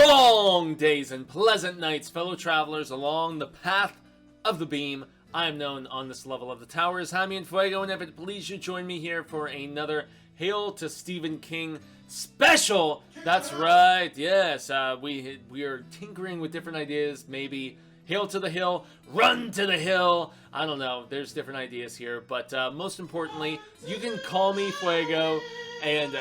Long days and pleasant nights, fellow travelers along the path of the beam. I am known on this level of the tower as Jaime and Fuego, and if it please you, join me here for another Hail to Stephen King special. That's right, yes, we are tinkering with different ideas, maybe Hail to the hill, run to the hill. I don't know, there's different ideas here, but most importantly, you can call me Fuego, and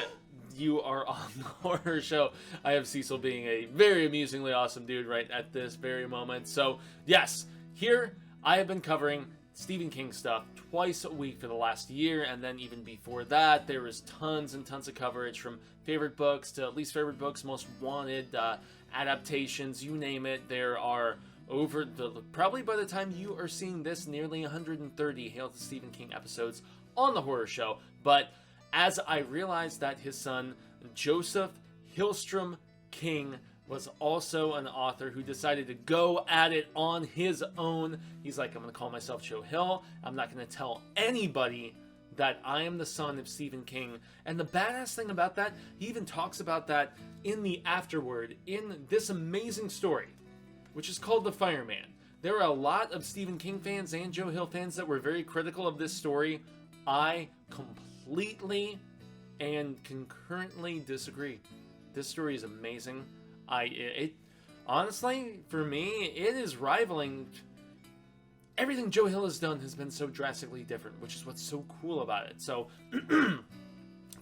you are on the horror show. I have Cecil being a very amusingly awesome dude right at this very moment. So, yes, here I have been covering Stephen King stuff twice a week for the last year, and then even before that, there was tons and tons of coverage from favorite books to least favorite books, most wanted, adaptations, you name it. There are probably by the time you are seeing this, nearly 130 Hail to Stephen King episodes on the horror show. But as I realized that his son, Joseph Hillstrom King, was also an author who decided to go at it on his own. He's like, I'm going to call myself Joe Hill. I'm not going to tell anybody that I am the son of Stephen King. And the badass thing about that, he even talks about that in the afterword, in this amazing story, which is called The Fireman. There are a lot of Stephen King fans and Joe Hill fans that were very critical of this story. I completely and concurrently disagree. This story is amazing. Honestly, for me, it is rivaling everything Joe Hill has done. Has been so drastically different, which is what's so cool about it. So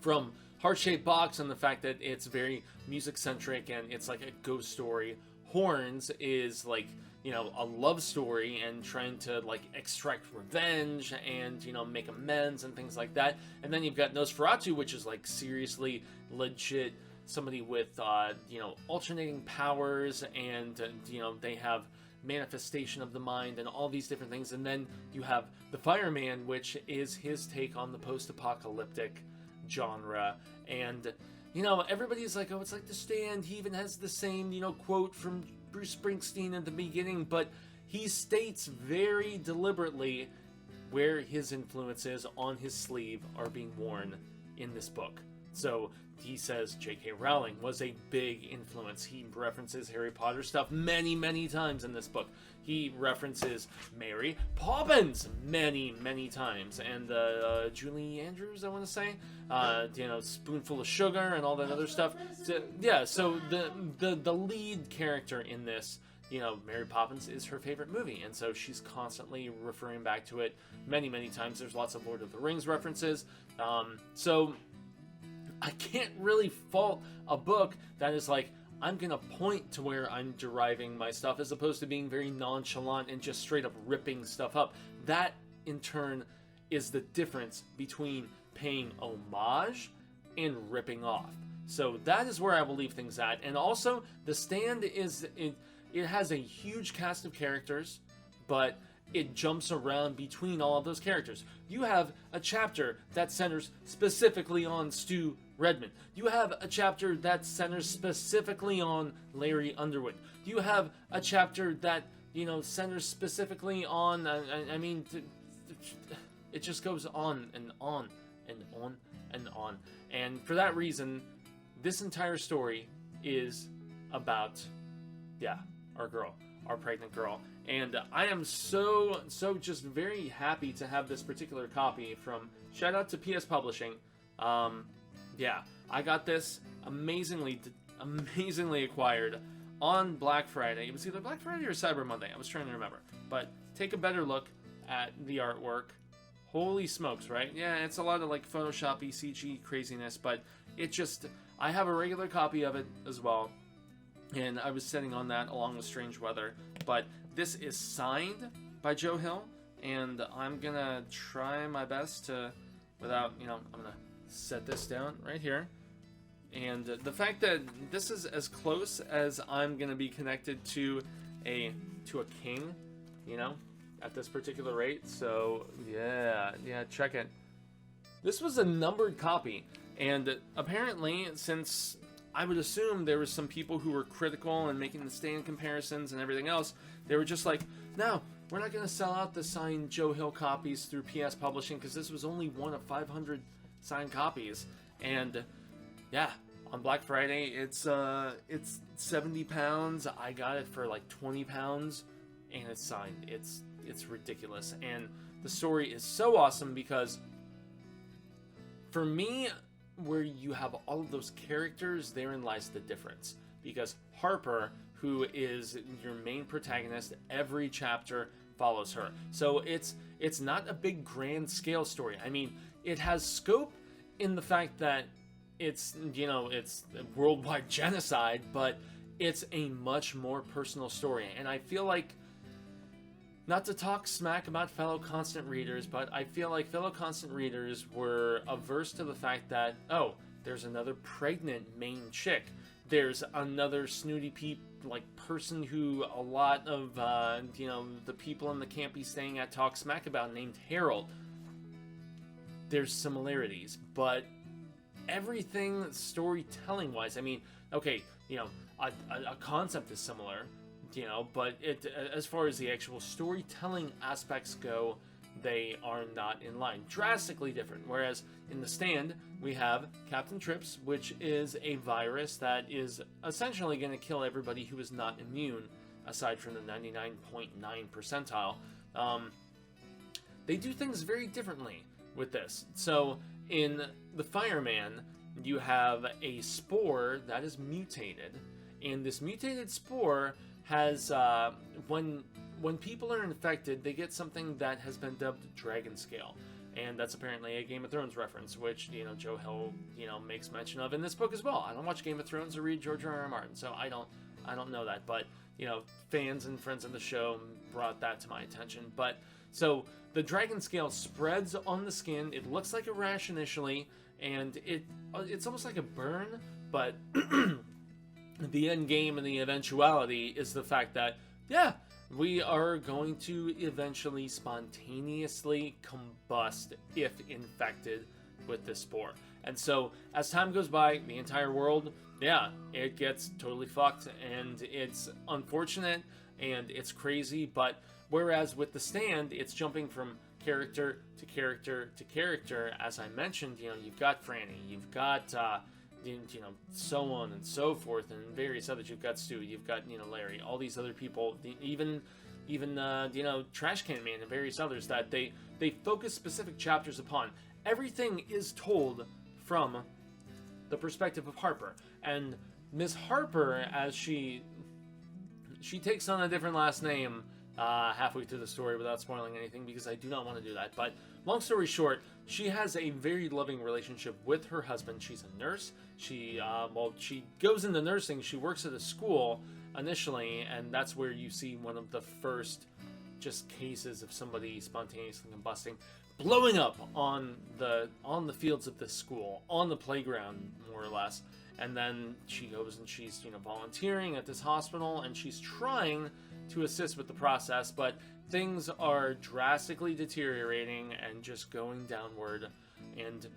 from Heart-Shaped Box and the fact that it's very music centric and it's like a ghost story, Horns is like, you know, a love story and trying to like extract revenge and, you know, make amends and things like that. And then you've got Nosferatu, which is like seriously legit somebody with, you know, alternating powers and, you know, they have manifestation of the mind and all these different things. And then you have The Fireman, which is his take on the post-apocalyptic genre. And, you know, everybody's like, oh, it's like The Stand. He even has the same, you know, quote from Bruce Springsteen at the beginning, but he states very deliberately where his influences on his sleeve are being worn in this book. So he says J.K. Rowling was a big influence. He references Harry Potter stuff many, many times in this book. He references Mary Poppins many, many times. And Julie Andrews, I want to say. You know, Spoonful of Sugar and all that other stuff. So, yeah, so the lead character in this, you know, Mary Poppins is her favorite movie. And so she's constantly referring back to it many, many times. There's lots of Lord of the Rings references. So I can't really fault a book that is like, I'm going to point to where I'm deriving my stuff as opposed to being very nonchalant and just straight up ripping stuff up. That, in turn, is the difference between paying homage and ripping off. So that is where I will leave things at. And also, The Stand it has a huge cast of characters, but it jumps around between all of those characters. You have a chapter that centers specifically on Stu Redmond. You have a chapter that centers specifically on Larry Underwood. You have a chapter that, you know, centers specifically on, I mean, it just goes on and on and on and on. And for that reason, this entire story is about, yeah, our girl, our pregnant girl. And I am so just very happy to have this particular copy from, shout out to PS Publishing. Yeah, I got this amazingly acquired on Black Friday. It was either Black Friday or Cyber Monday. I was trying to remember. But take a better look at the artwork. Holy smokes, right? Yeah, it's a lot of like Photoshop-y, CG craziness, but it just, I have a regular copy of it as well. And I was sitting on that along with Strange Weather. But this is signed by Joe Hill, and I'm gonna try my best to, without, you know, I'm gonna set this down right here. And the fact that this is as close as I'm gonna be connected to a king, you know, at this particular rate. So yeah, check it. This was a numbered copy, and apparently, since I would assume there were some people who were critical and making the Stand comparisons and everything else, they were just like, no, we're not going to sell out the signed Joe Hill copies through PS Publishing because this was only one of 500 signed copies. And yeah, on Black Friday. It's 70 pounds. I got it for like 20 pounds, and it's signed. It's ridiculous, and the story is so awesome because, for me, where you have all of those characters, therein lies the difference. Because Harper, who is your main protagonist, every chapter follows her. So it's not a big grand scale story. I mean, it has scope in the fact that it's worldwide genocide, but it's a much more personal story. And I feel like, not to talk smack about fellow constant readers, but I feel like fellow constant readers were averse to the fact that, oh, there's another pregnant main chick. There's another snooty person who a lot of the people in the camp he's staying at talk smack about, named Harold. There's similarities, but everything storytelling wise, I mean, okay, a concept is similar, but as far as the actual storytelling aspects go, they are not in line. Drastically different. Whereas in The Stand, we have Captain Trips, which is a virus that is essentially going to kill everybody who is not immune, aside from the 99.9 percentile. They do things very differently with this. So in The Fireman, you have a spore that is mutated, and this mutated spore has, when people are infected, they get something that has been dubbed Dragon Scale. And that's apparently a Game of Thrones reference, which, Joe Hill, makes mention of in this book as well. I don't watch Game of Thrones or read George R.R. Martin, so I don't know that. But, fans and friends of the show brought that to my attention. But, so, the Dragon Scale spreads on the skin. It looks like a rash initially, and it's almost like a burn, but the end game and the eventuality is the fact that, yeah, we are going to eventually spontaneously combust if infected with this spore. And so, as time goes by, the entire world, yeah, it gets totally fucked, and it's unfortunate, and it's crazy, but whereas with The Stand, it's jumping from character to character to character. As I mentioned, you've got Franny, you've got, so on and so forth, and various others. You've got Stu, you've got, Larry, all these other people, even Trash Can Man and various others that they focus specific chapters upon. Everything is told from the perspective of Harper, and Miss Harper, as she takes on a different last name halfway through the story without spoiling anything, because I do not want to do that. But long story short, she has a very loving relationship with her husband. She's a nurse. She goes into nursing. She works at a school initially, and that's where you see one of the first just cases of somebody spontaneously combusting, blowing up on the fields of this school, on the playground, more or less. And then she goes and she's volunteering at this hospital, and she's trying to assist with the process, but things are drastically deteriorating and just going downward, and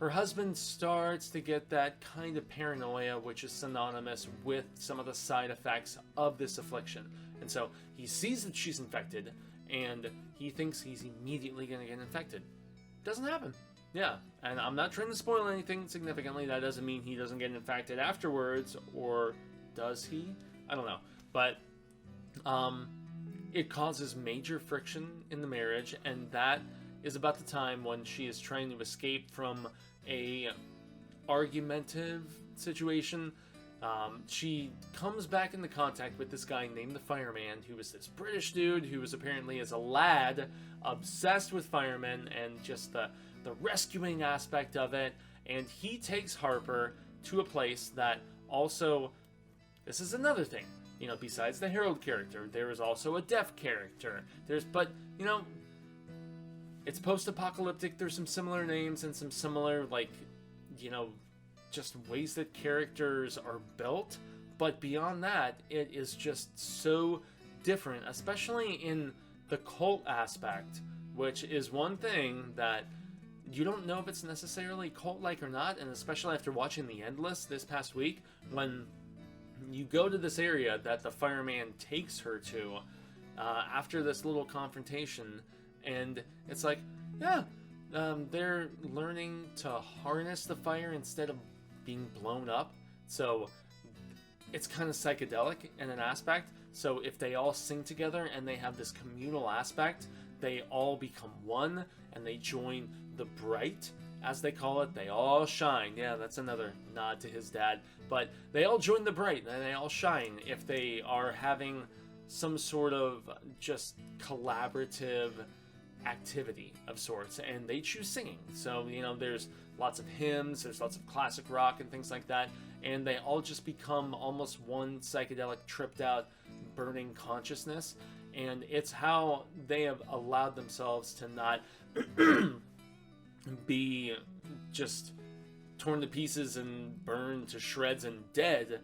her husband starts to get that kind of paranoia, which is synonymous with some of the side effects of this affliction. And so he sees that she's infected, and he thinks he's immediately going to get infected. Doesn't happen. Yeah, and I'm not trying to spoil anything significantly. That doesn't mean he doesn't get infected afterwards, or does he? I don't know. But it causes major friction in the marriage, and that is about the time when she is trying to escape from a argumentative situation. She comes back into contact with this guy named the Fireman, who is this British dude who was apparently, as a lad, obsessed with firemen and just the rescuing aspect of it. And he takes Harper to a place that also, this is another thing, besides the Harold character, there is also a deaf character. It's post-apocalyptic. There's some similar names and some similar, just ways that characters are built. But beyond that, it is just so different, especially in the cult aspect, which is one thing that you don't know if it's necessarily cult-like or not, and especially after watching The Endless this past week, when you go to this area that the fireman takes her to after this little confrontation, and it's like, yeah, they're learning to harness the fire instead of being blown up. So it's kind of psychedelic in an aspect. So if they all sing together and they have this communal aspect, they all become one and they join the bright, as they call it. They all shine. Yeah, that's another nod to his dad. But they all join the bright and they all shine if they are having some sort of just collaborative activity of sorts, and they choose singing. So, you know, there's lots of hymns, there's lots of classic rock and things like that, and they all just become almost one psychedelic, tripped out, burning consciousness. And it's how they have allowed themselves to not be just torn to pieces and burned to shreds and dead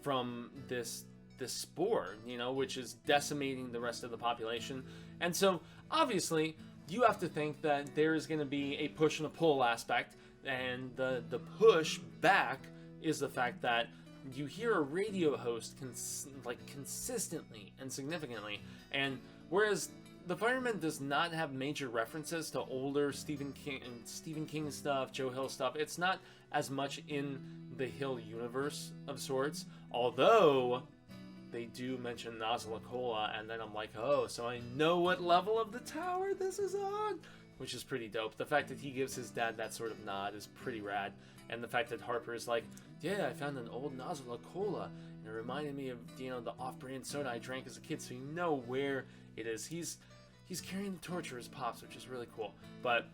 from this spore, you know, which is decimating the rest of the population. And so obviously you have to think that there is going to be a push and a pull aspect, and the push back is the fact that you hear a radio host consistently and significantly, and whereas the Fireman does not have major references to older Stephen King stuff, Joe Hill stuff. It's not as much in the Hill universe of sorts, although they do mention Nazalacola, and then I'm like, oh, so I know what level of the tower this is on, which is pretty dope. The fact that he gives his dad that sort of nod is pretty rad, and the fact that Harper is like, yeah, I found an old Nazalacola, and it reminded me of, you know, the off-brand soda I drank as a kid, so you know where it is. He's carrying the torch for his pops, which is really cool. But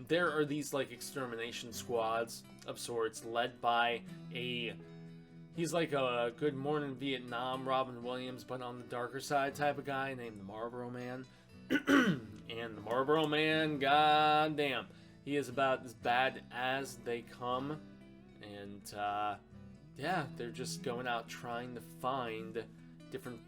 there are these like extermination squads of sorts, led by he's like a Good Morning Vietnam Robin Williams, but on the darker side type of guy named the Marlboro Man. And the Marlboro Man, goddamn, he is about as bad as they come. And yeah, they're just going out trying to find different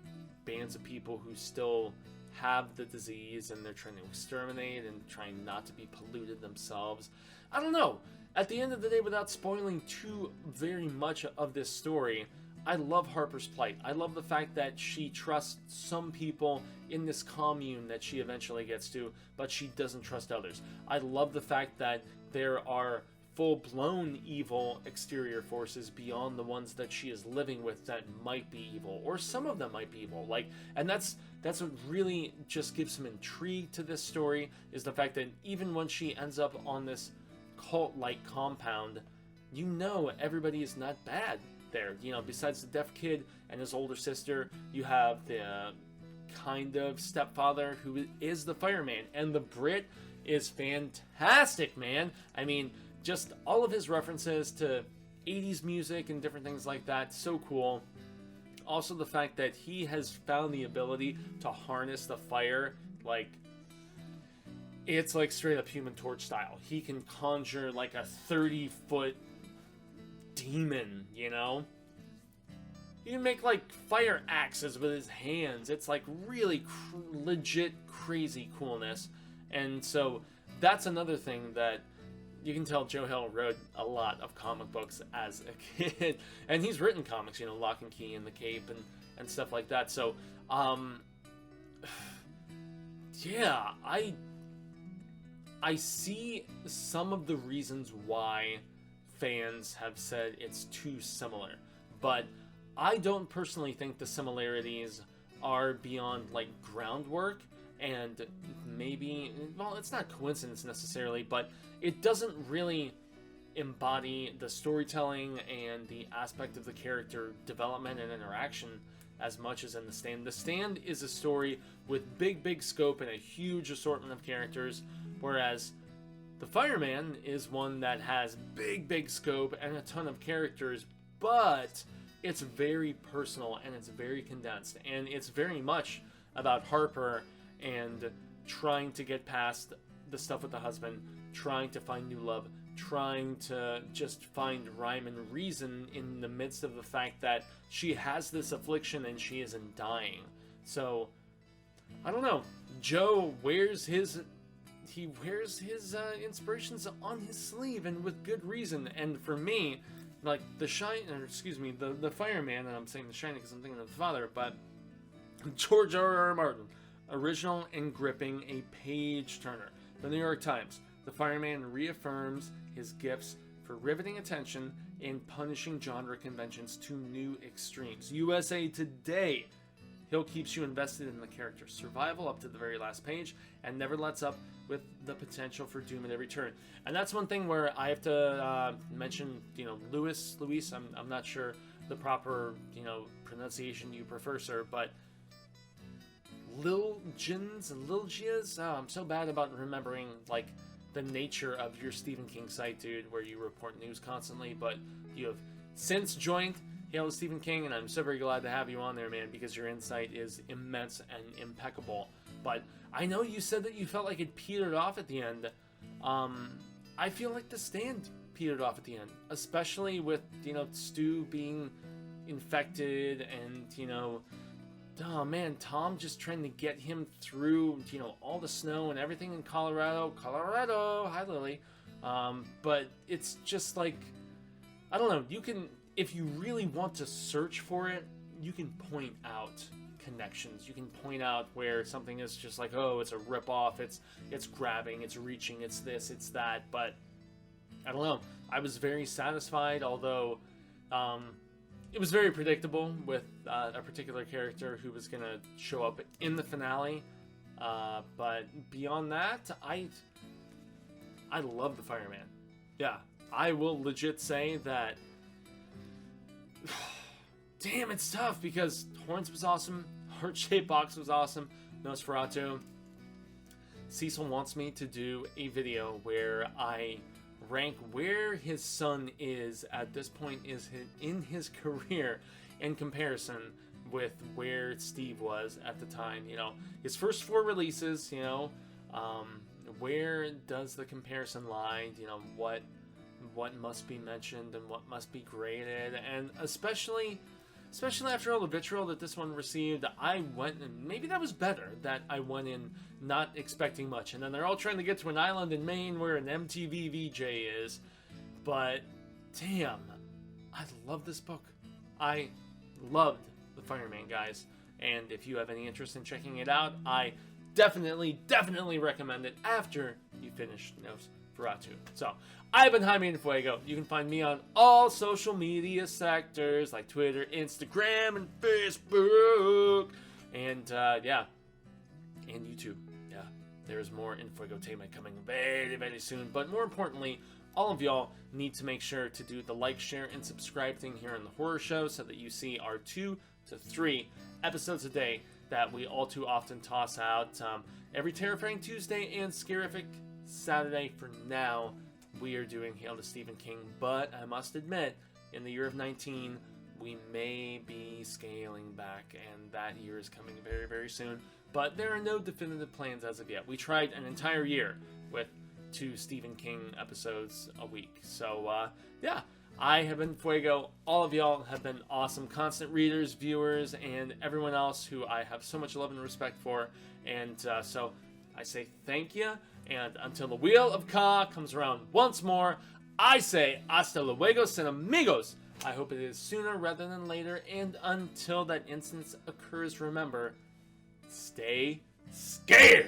bands of people who still have the disease, and they're trying to exterminate and trying not to be polluted themselves. I don't know. At the end of the day, without spoiling too very much of this story, I love Harper's plight. I love the fact that she trusts some people in this commune that she eventually gets to, but she doesn't trust others. I love the fact that there are full-blown evil exterior forces beyond the ones that she is living with that might be evil, or some of them might be evil. And that's what really just gives some intrigue to this story, is the fact that even when she ends up on this cult-like compound, you know everybody is not bad there. You know, besides the deaf kid and his older sister, you have the kind of stepfather who is the fireman, and the Brit is fantastic, man. I mean, just all of his references to 80s music and different things like that, so cool. Also the fact that he has found the ability to harness the fire, like, it's like straight up Human Torch style. He can conjure like a 30-foot demon, you know? He can make like fire axes with his hands. It's like really legit crazy coolness. And so that's another thing that you can tell Joe Hill wrote a lot of comic books as a kid. And he's written comics, you know, Lock and Key and The Cape and stuff like that. So, yeah, I see some of the reasons why fans have said it's too similar. But I don't personally think the similarities are beyond, like, groundwork. And maybe, well, it's not coincidence necessarily, but it doesn't really embody the storytelling and the aspect of the character development and interaction as much as in The Stand. The Stand is a story with big scope and a huge assortment of characters, whereas The Fireman is one that has big scope and a ton of characters, but it's very personal and it's very condensed, and it's very much about Harper and trying to get past the stuff with the husband, trying to find new love, trying to just find rhyme and reason in the midst of the fact that she has this affliction and she isn't dying. So, I don't know. Joe wears his inspirations on his sleeve, and with good reason. And for me, like the Fireman, and I'm saying The Shining because I'm thinking of the father, but George R.R. Martin, original and gripping, a page turner. The New York Times, The Fireman reaffirms his gifts for riveting attention and punishing genre conventions to new extremes. USA Today. Hill keeps you invested in the character's survival up to the very last page and never lets up with the potential for doom at every turn. And that's one thing where I have to mention, Luis, I'm not sure the proper, pronunciation you prefer, sir, but Liljins and Lilgias, I'm so bad about remembering, like, the nature of your Stephen King site, dude, where you report news constantly, but you have since joined Hail to Stephen King, and I'm so very glad to have you on there, man, because your insight is immense and impeccable. But I know you said that you felt like it petered off at the end. I feel like The Stand petered off at the end, especially with, Stu being infected and, oh man, Tom just trying to get him through, all the snow and everything in Colorado. Hi, Lily. But it's just like, I don't know, you can, if you really want to search for it, you can point out connections. You can point out where something is just like, oh, it's a ripoff, it's grabbing, it's reaching, it's this, it's that. But I don't know. I was very satisfied, although it was very predictable with a particular character who was going to show up in the finale. But beyond that, I love the Fireman. Yeah, I will legit say that. Damn, it's tough because Horns was awesome, Heart-Shaped Box was awesome, Nosferatu. Cecil wants me to do a video where I rank where his son is at this point in his career in comparison with where Steve was at the time. His first 4 releases, where does the comparison lie? What must be mentioned and what must be graded, and especially after all the vitriol that this one received, I went, and maybe that was better, that I went in not expecting much, and then they're all trying to get to an island in Maine where an MTV VJ is, but damn, I love this book. I loved The Fireman, guys, and if you have any interest in checking it out, I definitely recommend it after you finish Nosferatu. So, I've been Jaime and Fuego. You can find me on all social media sectors like Twitter, Instagram, and Facebook. And, and YouTube. Yeah, there's more infotainment coming very, very soon. But more importantly, all of y'all need to make sure to do the like, share, and subscribe thing here on the Horror Show so that you see our 2 to 3 episodes a day that we all too often toss out. Every Terrifying Tuesday and Scarific Saturday for now. We are doing Hail to Stephen King, but I must admit, in the year of 19, we may be scaling back, and that year is coming very, very soon. But there are no definitive plans as of yet. We tried an entire year with 2 Stephen King episodes a week. So, yeah, I have been Fuego. All of y'all have been awesome constant readers, viewers, and everyone else who I have so much love and respect for. And so I say thank you. And until the Wheel of Ka comes around once more, I say hasta luego, sin amigos. I hope it is sooner rather than later. And until that instance occurs, remember, stay scared.